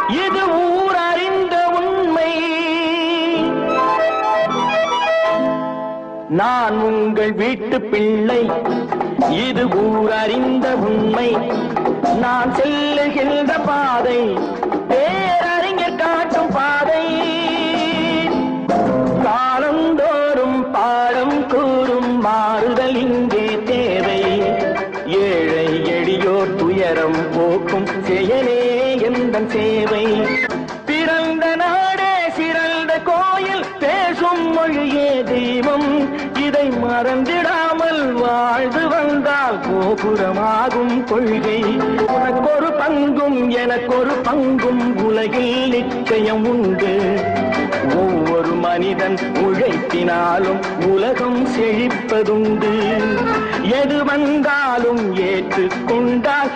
இது ஊர் அறிந்த உண்மை. நான் உங்கள் வீட்டு பிள்ளை, இது ஊர் அறிந்த உண்மை. நான் செல்லுகின்ற பாதை பேரறிஞர் காட்டும் பாதை. காலந்தோறும் பாடம் கூறும் மாறுதல் இங்கே தேவை. ஏழை எளியோர் துயரம் போக்கும் செயலே எந்தன் சேவை. பிறந்த நாடே சிறந்த கோயில், பேசும் மொழியே தெய்வம். இதை மறந்திடாமல் வாழ்ந்து வந்தால் கோபுரமாகும் கொள்கை. உனக்கொரு பங்கும் எனக்கொரு பங்கும் உலகில் நிச்சயம் உண்டு. ஒவ்வொரு மனிதன் உழைப்பினாலும் உலகம் செழிப்பதுண்டு. எது வந்தாலும் ஏற்றுக்கொண்டால்